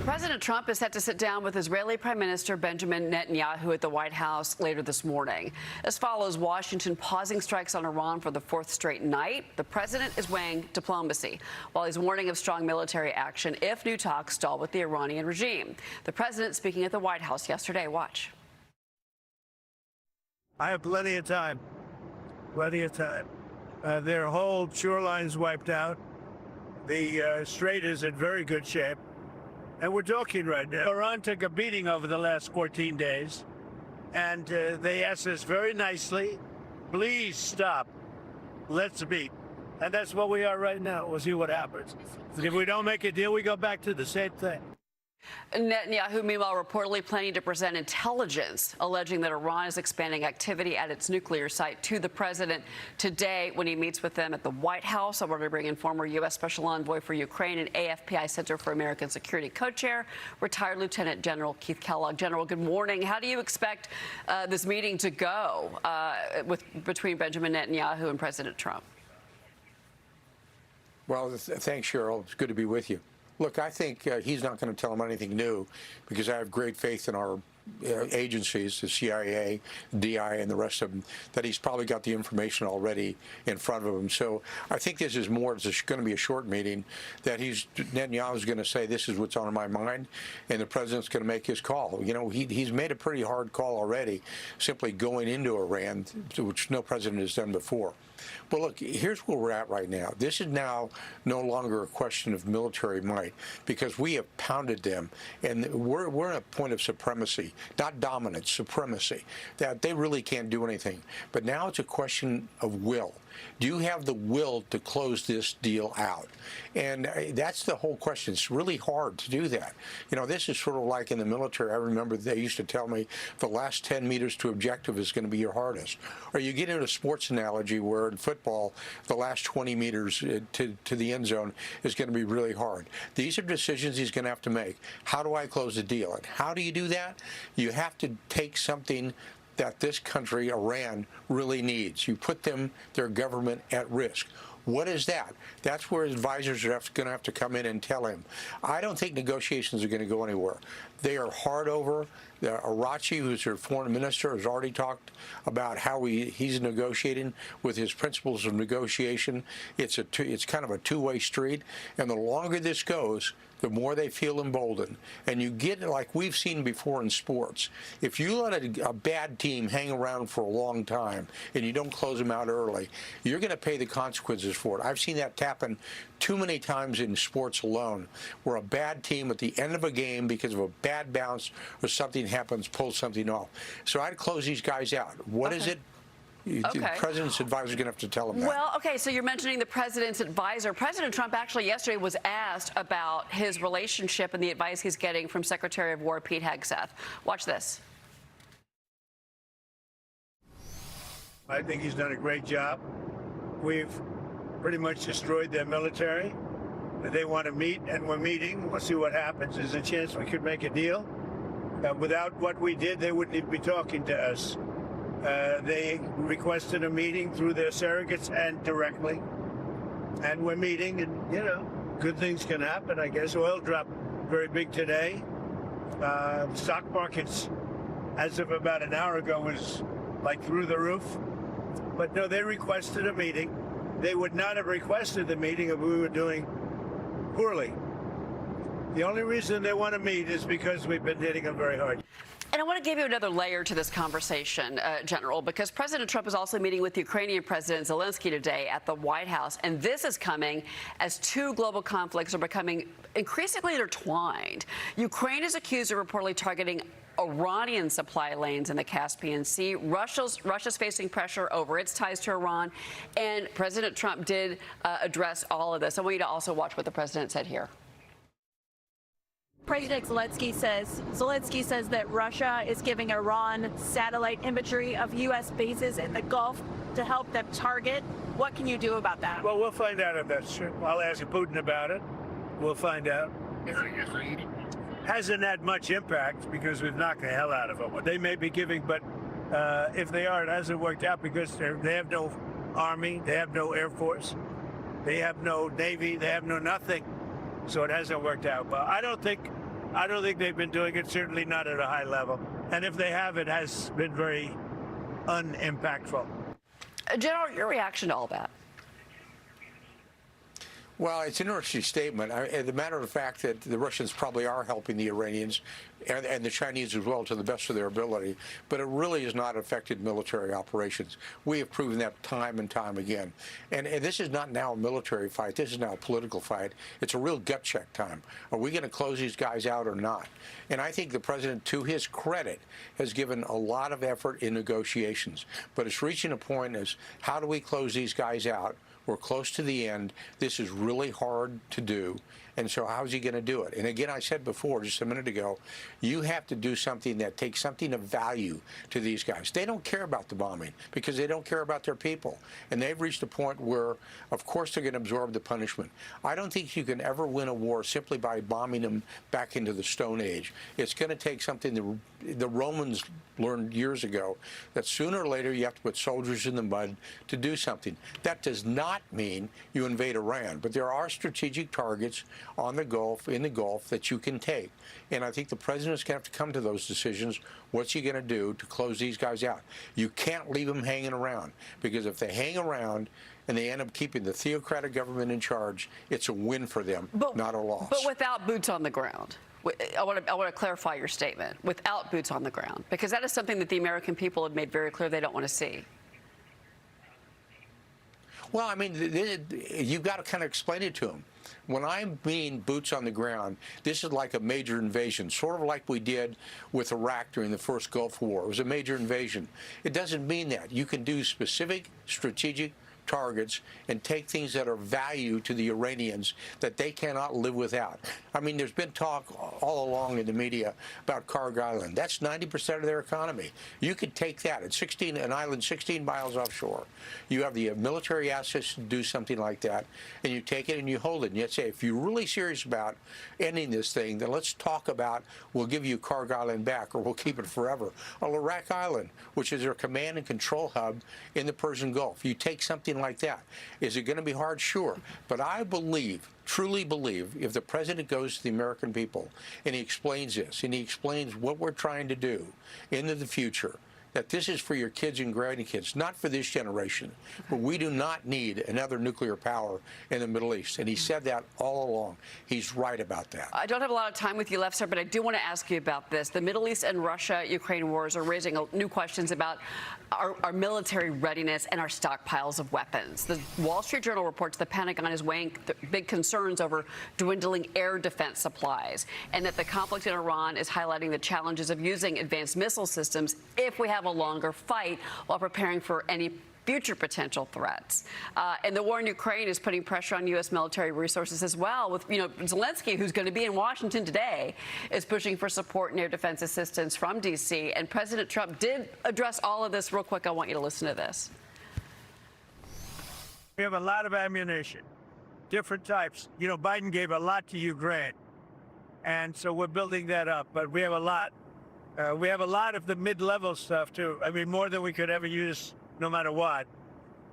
President Trump is set to sit down with Israeli Prime Minister Benjamin Netanyahu at the White House later this morning. As follows Washington pausing strikes on Iran for the fourth straight night. The president is weighing diplomacy, while he's warning of strong military action if new talks stall with the Iranian regime. The president speaking at the White House yesterday. Watch. I have plenty of time. Plenty of time. Their whole shoreline's wiped out. The strait is in very good shape. And we're talking right now. Iran took a beating over the last 14 days, and they asked us very nicely, please stop. Let's meet. And that's what we are right now. We'll see what happens. If we don't make a deal, we go back to the same thing. Netanyahu, meanwhile, reportedly planning to present intelligence alleging that Iran is expanding activity at its nuclear site to the president today when he meets with them at the White House. I want to bring in former U.S. Special Envoy for Ukraine and AFPI Center for American Security co-chair, retired Lieutenant General Keith Kellogg. General, good morning. How do you expect this meeting to go between Benjamin Netanyahu and President Trump? Well, thanks, Cheryl. It's good to be with you. Look, I think he's not going to tell him anything new because I have great faith in our agencies, the CIA, DI, and the rest of them, that he's probably got the information already in front of him. So I think this is more, it's going to be a short meeting, that Netanyahu's going to say, this is what's on my mind, and the president's going to make his call. You know, he's made a pretty hard call already, simply going into Iran, which no president has done before. But look, here's where we're at right now. This is now no longer a question of military might, because we have pounded them, and we're at a point of supremacy, not dominance, supremacy, that they really can't do anything. But now it's a question of will. Do you have the will to close this deal out? And that's the whole question. It's really hard to do that. You know, this is sort of like in the military. I remember they used to tell me the last 10 meters to objective is going to be your hardest. Or you get into a sports analogy where in football, the last 20 meters to the end zone is going to be really hard. These are decisions he's going to have to make. How do I close the deal? And how do you do that? You have to take something that this country, Iran, really needs. You put their government at risk. What is that? That's where advisors are going to have to come in and tell him. I don't think negotiations are going to go anywhere. They are hard over. Arachi, who's their foreign minister, has already talked about how he's negotiating with his principles of negotiation. It's kind of a two-way street, and the longer this goes, the more they feel emboldened. And you get, like we've seen before in sports, if you let a bad team hang around for a long time and you don't close them out early, you're going to pay the consequences for it. I've seen that happen too many times in sports alone, where a bad team at the end of a game, because of a bad bounce or something happens, pulls something off. So I'd close these guys out. What is it? The president's advisor is going to have to tell him that. Well, okay, so you're mentioning the president's advisor. President Trump actually yesterday was asked about his relationship and the advice he's getting from Secretary of War Pete Hegseth. Watch this. I think he's done a great job. We've pretty much destroyed their military. They want to meet, and we're meeting. We'll see what happens. There's a chance we could make a deal. Without what we did, they wouldn't even be talking to us. They requested a meeting through their surrogates and directly. And we're meeting, and, you know, good things can happen, I guess. Oil dropped very big today. Stock markets, as of about an hour ago, was like through the roof. But no, they requested a meeting. They would not have requested the meeting if we were doing poorly. The only reason they want to meet is because we've been hitting them very hard. And I want to give you another layer to this conversation, General, because President Trump is also meeting with Ukrainian President Zelensky today at the White House. And this is coming as two global conflicts are becoming increasingly intertwined. Ukraine is accused of reportedly targeting Iranian supply lanes in the Caspian Sea. Russia's facing pressure over its ties to Iran. And President Trump did address all of this. I want you to also watch what the president said here. President Zelensky says that Russia is giving Iran satellite imagery of U.S. bases in the Gulf to help them target. What can you do about that? Well, we'll find out if that's true. I'll ask Putin about it. We'll find out. Hasn't had much impact because we've knocked the hell out of them. They may be giving, but if they are, it hasn't worked out because they have no army, they have no air force, they have no navy, they have no nothing. So it hasn't worked out. But I don't think I don't think they've been doing it, certainly not at a high level. And if they have, it has been very unimpactful. General, your reaction to all that? Well, it's an interesting statement. The matter of fact that the Russians probably are helping the Iranians and the Chinese as well to the best of their ability, but it really has not affected military operations. We have proven that time and time again. And this is not now a military fight. This is now a political fight. It's a real gut check time. Are we going to close these guys out or not? And I think the president, to his credit, has given a lot of effort in negotiations. But it's reaching a point as how do we close these guys out? We're close to the end. This is really hard to do. And so how's he going to do it? And again, I said before, just a minute ago, you have to do something that takes something of value to these guys. They don't care about the bombing because they don't care about their people. And they've reached a point where, of course, they're going to absorb the punishment. I don't think you can ever win a war simply by bombing them back into the Stone Age. It's going to take something the Romans learned years ago, that sooner or later you have to put soldiers in the mud to do something. That does not mean you invade Iran, but there are strategic targets on the Gulf, in the Gulf, that you can take. And I think the president's going to have to come to those decisions. What's he going to do to close these guys out? You can't leave them hanging around, because if they hang around and they end up keeping the theocratic government in charge, it's a win for them, not a loss. But without boots on the ground. I want to clarify your statement. Without boots on the ground, because that is something that the American people have made very clear they don't want to see. Well, I mean, you've got to kind of explain it to them. When I mean boots on the ground, this is like a major invasion, sort of like we did with Iraq during the first Gulf War. It was a major invasion. It doesn't mean that. You can do specific strategic targets and take things that are value to the Iranians that they cannot live without. I mean, there's been talk all along in the media about Kharg Island. That's 90% of their economy. You could take that. It's an island 16 miles offshore. You have the military assets to do something like that, and you take it and you hold it. And you say, if you're really serious about ending this thing, then let's talk about, we'll give you Kharg Island back, or we'll keep it forever. Or Iraq Island, which is their command and control hub in the Persian Gulf. You take something like that. Is it going to be hard? Sure. But I believe, truly believe, if the president goes to the American people and he explains this, and he explains what we're trying to do into the future, that this is for your kids and grandkids, not for this generation. But we do not need another nuclear power in the Middle East. And he said that all along. He's right about that. I don't have a lot of time with you left, sir, but I do want to ask you about this. The Middle East and Russia-Ukraine wars are raising new questions about our military readiness and our stockpiles of weapons. The Wall Street Journal reports the Pentagon is weighing big concerns over dwindling air defense supplies, and that the conflict in Iran is highlighting the challenges of using advanced missile systems if we have a longer fight while preparing for any future potential threats. And the war in Ukraine is putting pressure on U.S. military resources as well, with, Zelensky, who's going to be in Washington today, is pushing for support and air defense assistance from D.C. And President Trump did address all of this. Real quick, I want you to listen to this. We have a lot of ammunition, different types. Biden gave a lot to Ukraine, and so we're building that up. But we have a lot. We have a lot of the mid-level stuff, too. I mean, more than we could ever use, no matter what.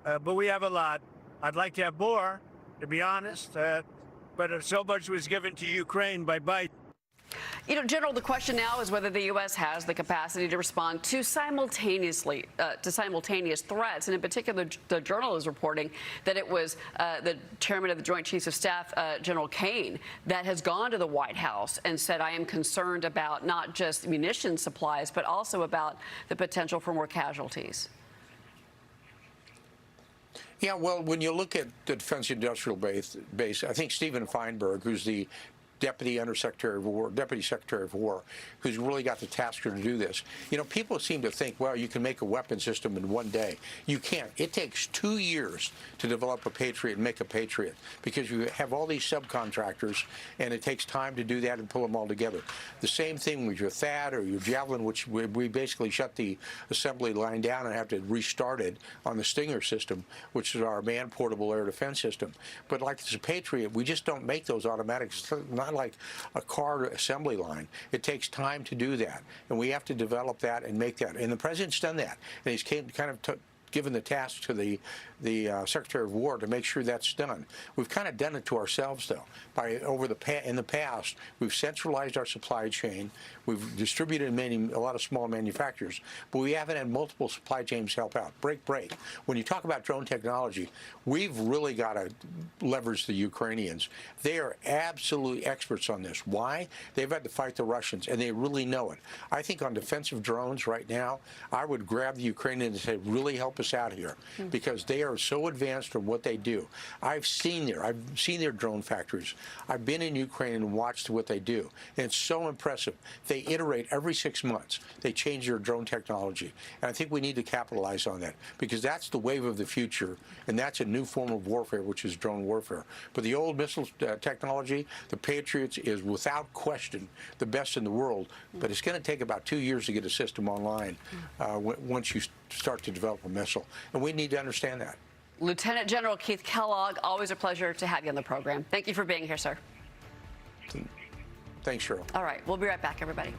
But we have a lot. I'd like to have more, to be honest. But so much was given to Ukraine by Biden. General, the question now is whether the U.S. has the capacity to respond to simultaneous threats. And in particular, the Journal is reporting that it was the chairman of the Joint Chiefs of Staff, General Kane, that has gone to the White House and said, I am concerned about not just munitions supplies, but also about the potential for more casualties. Yeah, well, when you look at the Defense Industrial Base, I think Stephen Feinberg, who's the Deputy Secretary of War, who's really got the task to do this. People seem to think, well, you can make a weapon system in one day. You can't. It takes 2 years to develop a Patriot and make a Patriot, because you have all these subcontractors, and it takes time to do that and pull them all together. The same thing with your THAAD or your Javelin, which we basically shut the assembly line down and have to restart it on the Stinger system, which is our man-portable air defense system. But like this Patriot, we just don't make those automatics. Not like a car assembly line. It takes time to do that, and we have to develop that and make that. And the president's done that, and he's kind of given the task to the Secretary of War to make sure that's done. We've kind of done it to ourselves, though. In the past, we've centralized our supply chain. We've distributed a lot of small manufacturers, but we haven't had multiple supply chains help out. Break. When you talk about drone technology, we've really got to leverage the Ukrainians. They are absolutely experts on this. Why? They've had to fight the Russians, and they really know it. I think on defensive drones right now, I would grab the Ukrainians and say, really help us out here, because they are so advanced in what they do. I've seen their drone factories. I've been in Ukraine and watched what they do, and it's so impressive. They iterate every 6 months. They change their drone technology, and I think we need to capitalize on that, because that's the wave of the future, and that's a new form of warfare, which is drone warfare. But the old missile technology, the Patriots, is without question the best in the world, but it's going to take about 2 years to get a system online once you start to develop a missile, and we need to understand that. Lieutenant General Keith Kellogg, always a pleasure to have you on the program. Thank you for being here, sir. Thanks, Cheryl. All right, we'll be right back, everybody.